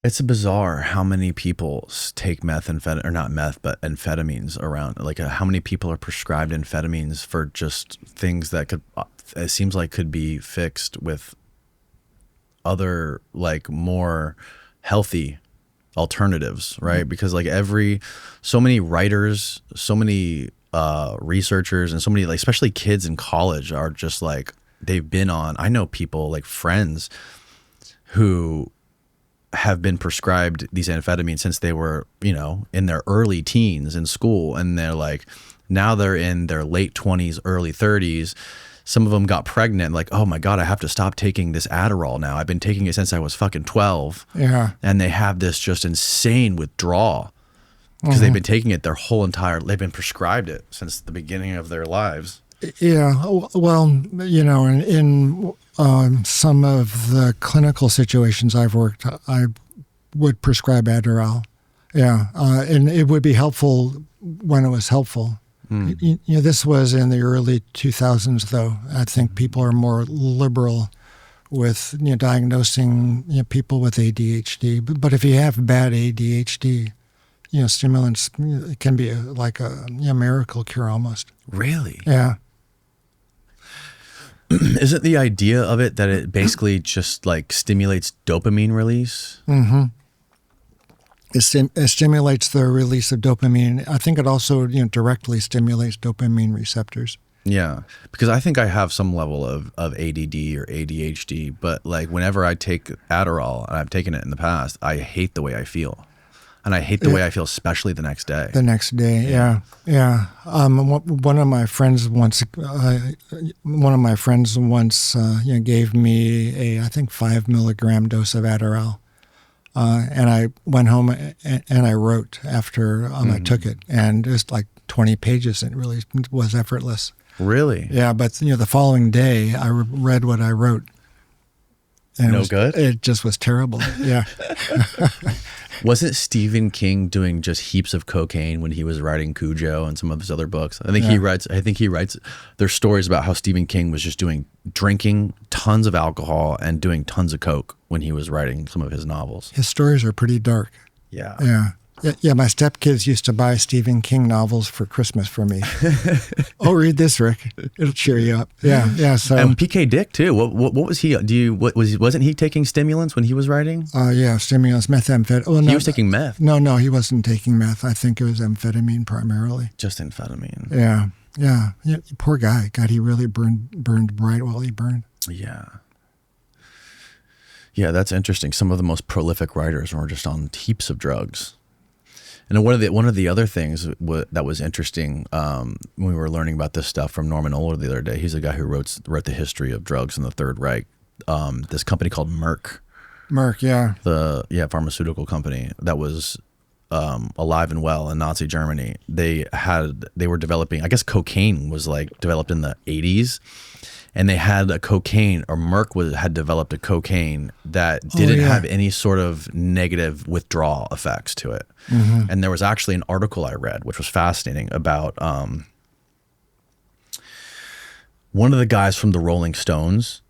It's bizarre how many people take or not meth, but amphetamines around. Like how many people are prescribed amphetamines for just things that it seems like could be fixed with other like more healthy alternatives, right? Because like so many writers, so many researchers, and so many, like, especially kids in college are just like, they've been on, I know people like friends who have been prescribed these amphetamines since they were, in their early teens in school. And they're like, now they're in their late 20s, early 30s. Some of them got pregnant, like, oh my God, I have to stop taking this Adderall now. I've been taking it since I was fucking 12. Yeah. And they have this just insane withdrawal because they've been taking it they've been prescribed it since the beginning of their lives. Yeah. Well, in some of the clinical situations I've worked, I would prescribe Adderall. Yeah. And it would be helpful when it was helpful. This was in the early 2000s, though. I think people are more liberal with diagnosing people with ADHD. But if you have bad ADHD, stimulants can be like a miracle cure almost. Really? Yeah. Isn't the idea of it that it basically just like stimulates dopamine release? Mm-hmm. It stimulates the release of dopamine. I think it also directly stimulates dopamine receptors. Yeah, because I think I have some level of ADD or ADHD, but like whenever I take Adderall, and I've taken it in the past, I hate the way I feel. And I hate the way I feel, especially the next day. The next day, yeah. One of my friends once gave me I think 5 milligram dose of Adderall, and I went home and I wrote after I took it, and just like 20 pages. It really was effortless. Really? Yeah, but the following day I read what I wrote. And good? It just was terrible. Yeah. Wasn't Stephen King doing just heaps of cocaine when he was writing Cujo and some of his other books? I think he writes. There's stories about how Stephen King was just drinking tons of alcohol and doing tons of coke when he was writing some of his novels. His stories are pretty dark. Yeah. Yeah. Yeah, my stepkids used to buy Stephen King novels for Christmas for me. Oh, read this, Rick. It'll cheer you up. Yeah. So and PK Dick too. What was he? Wasn't he taking stimulants when he was writing? Yeah, stimulants, methamphetamine. Oh, he was taking meth. No, he wasn't taking meth. I think it was amphetamine primarily. Just amphetamine. Yeah. Poor guy. God, he really burned bright while he burned. Yeah. Yeah, that's interesting. Some of the most prolific writers were just on heaps of drugs. And one of the other things that was interesting when we were learning about this stuff from Norman Ohler the other day. He's the guy who wrote the history of drugs in the Third Reich. This company called Merck. Merck, yeah. The pharmaceutical company that was alive and well in Nazi Germany. They were developing. I guess cocaine was like developed in the 80s. And they had Merck had developed a cocaine that didn't have any sort of negative withdrawal effects to it. Mm-hmm. And there was actually an article I read, which was fascinating, about one of the guys from the Rolling Stones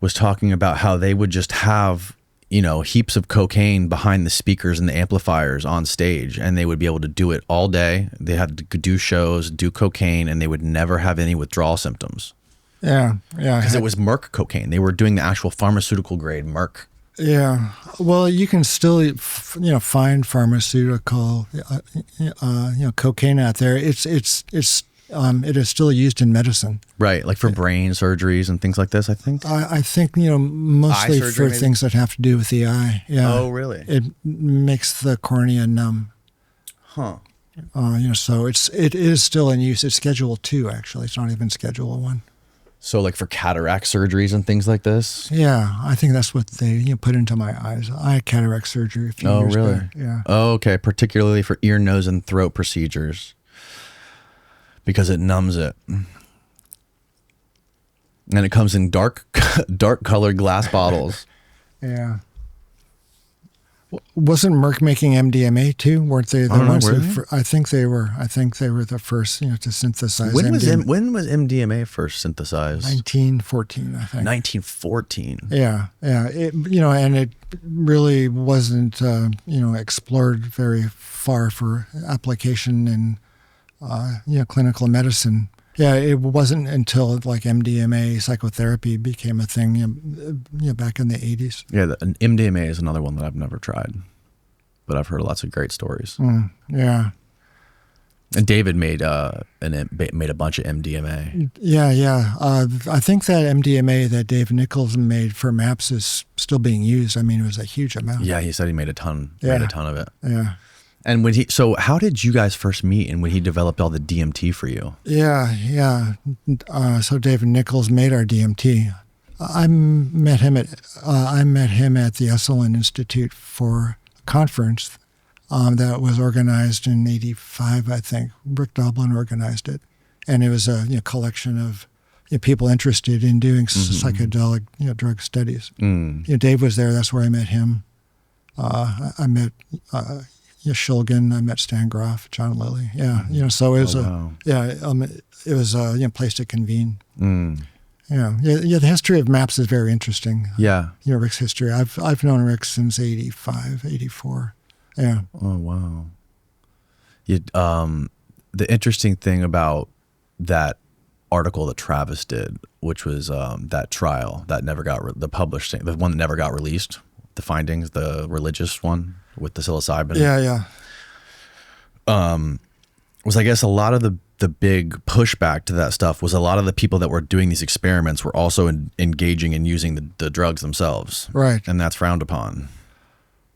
was talking about how they would just have, heaps of cocaine behind the speakers and the amplifiers on stage, and they would be able to do it all day. They had to do shows, do cocaine, and they would never have any withdrawal symptoms. Yeah. Because it was Merck cocaine. They were doing the actual pharmaceutical grade Merck. Yeah. Well, you can still, find pharmaceutical, cocaine out there. It is still used in medicine. Right, like for brain surgeries and things like this, I think. I think mostly for things that have to do with the eye. Yeah. Oh, really? It makes the cornea numb. Huh. So it is still in use. It's Schedule 2, actually. It's not even Schedule 1. So like for cataract surgeries and things like this? Yeah, I think that's what they put into my eyes. I had cataract surgery a few years back. Yeah. Oh, okay. Particularly for ear, nose, and throat procedures. Because it numbs it. And it comes in dark colored glass bottles. Yeah. Wasn't Merck making MDMA too? Weren't they the ones were who? I think they were. I think they were the first, to synthesize. When MDMA. when was MDMA first synthesized? 1914, I think. 1914. Yeah. And it really wasn't, explored very far for application in, clinical medicine. Yeah, it wasn't until like MDMA psychotherapy became a thing, back in the 80s. Yeah, MDMA is another one that I've never tried, but I've heard lots of great stories. Yeah. And David made a bunch of MDMA. Yeah. I think that MDMA that Dave Nichols made for MAPS is still being used. I mean, it was a huge amount. Yeah, he said he made a ton of it. Yeah. And so how did you guys first meet, and when he developed all the DMT for you? Yeah. So David Nichols made our DMT. I met him at the Esalen Institute for a conference that was organized in '85, I think. Rick Doblin organized it, and it was a collection of people interested in doing psychedelic drug studies. Dave was there. That's where I met him. I met Shulgin. I met Stan Groff, John Lilly. Yeah, so it was it was a place to convene. Yeah. The history of MAPS is very interesting. Yeah. Rick's history. I've known Rick since '85, '84. Yeah. Oh wow. The interesting thing about that article that Travis did, which was that trial that never got the published, the one that never got released, the findings, the religious one with the psilocybin. Yeah. Was I guess a lot of the big pushback to that stuff was a lot of the people that were doing these experiments were also engaging in using the drugs themselves. Right. And that's frowned upon.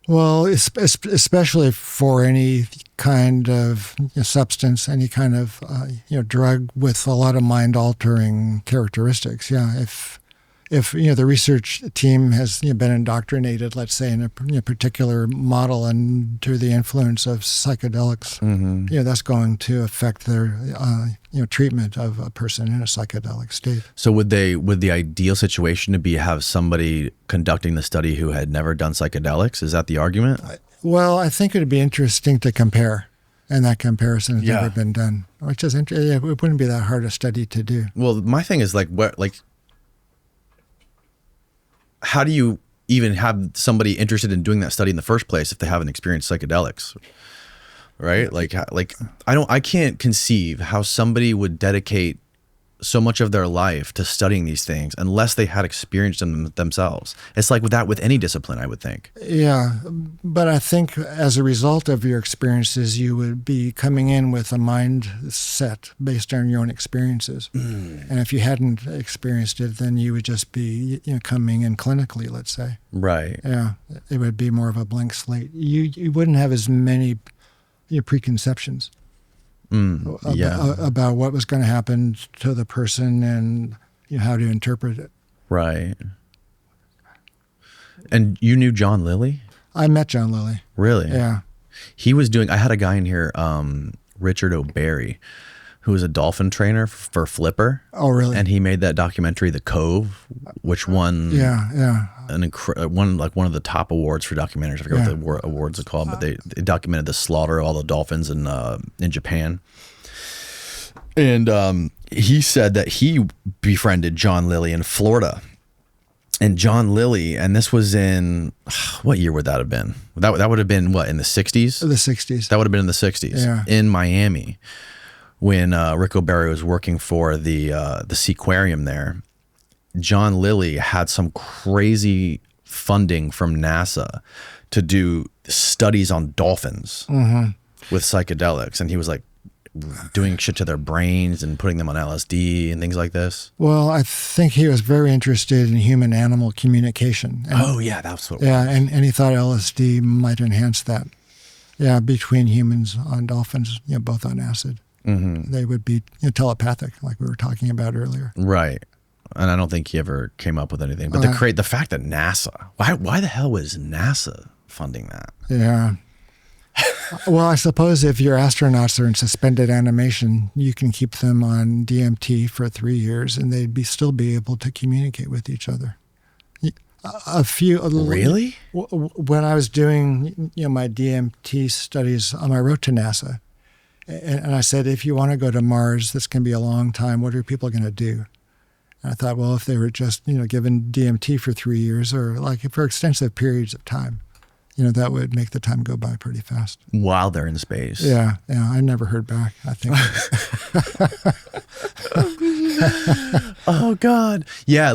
Well, especially for any kind of substance, any kind of drug with a lot of mind-altering characteristics. Yeah, if the research team has been indoctrinated, let's say, in a particular model under the influence of psychedelics, that's going to affect their treatment of a person in a psychedelic state. So would the ideal situation to be have somebody conducting the study who had never done psychedelics? Is that the argument? Well, I think it would be interesting to compare, and that comparison has never been done. Which is interesting. It wouldn't be that hard a study to do. Well, my thing is how do you even have somebody interested in doing that study in the first place if they haven't experienced psychedelics? Right? I can't conceive how somebody would dedicate so much of their life to studying these things unless they had experienced them themselves. It's like with any discipline, I would think. Yeah, but I think as a result of your experiences, you would be coming in with a mindset based on your own experiences. And if you hadn't experienced it, then you would just be coming in clinically, let's say. Right. Yeah, it would be more of a blank slate. You wouldn't have as many preconceptions. About what was going to happen to the person and how to interpret it. Right. And you knew John Lilly? I met John Lilly. Really? Yeah. He was doing, I had a guy in here, Richard O'Barry, who was a dolphin trainer for Flipper. Oh, really? And he made that documentary, The Cove, which won one of the top awards for documentaries. I forget what the awards are called, but they documented the slaughter of all the dolphins in Japan. And he said that he befriended John Lilly in Florida. And John Lilly, and this was in, what year would that have been? That would have been what, in the 60s? The 60s. That would have been in the 60s, in Miami, when Rick O'Barry was working for the Seaquarium there. John Lilly had some crazy funding from NASA to do studies on dolphins with psychedelics, and he was like doing shit to their brains and putting them on LSD and things like this. Well, I think he was very interested in human-animal communication. And, that's what. Yeah, and he thought LSD might enhance that. Yeah, between humans and dolphins, both on acid. They would be telepathic, like we were talking about earlier. Right. And I don't think he ever came up with anything. But the fact that NASA, why the hell was NASA funding that? Yeah. Well, I suppose if your astronauts are in suspended animation, you can keep them on DMT for 3 years and they'd still be able to communicate with each other. A few. Really? When I was doing, my DMT studies on my road to NASA, and I said, if you want to go to Mars, this can be a long time. What are people going to do? And I thought, well, if they were just, given DMT for 3 years or like for extensive periods of time, that would make the time go by pretty fast. While they're in space. Yeah. I never heard back, I think. Oh, God. Yeah,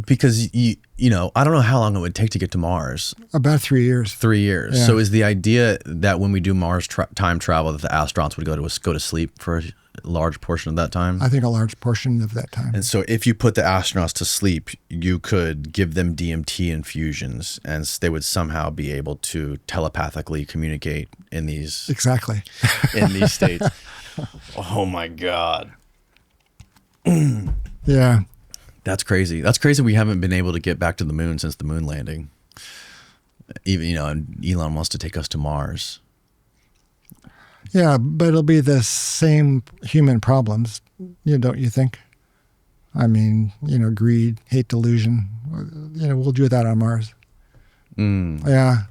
because, I don't know how long it would take to get to Mars. About 3 years. 3 years. Yeah. So is the idea that when we do Mars time travel, that the astronauts would go to sleep for a large portion of that time? I think a large portion of that time. And so if you put the astronauts to sleep, you could give them DMT infusions and they would somehow be able to telepathically communicate in these Exactly. in these states. Oh my God. Yeah. That's crazy. That's crazy we haven't been able to get back to the moon since the moon landing. Even, and Elon wants to take us to Mars. Yeah, but it'll be the same human problems, don't you think? I mean, greed, hate, delusion. We'll do that on Mars. Yeah.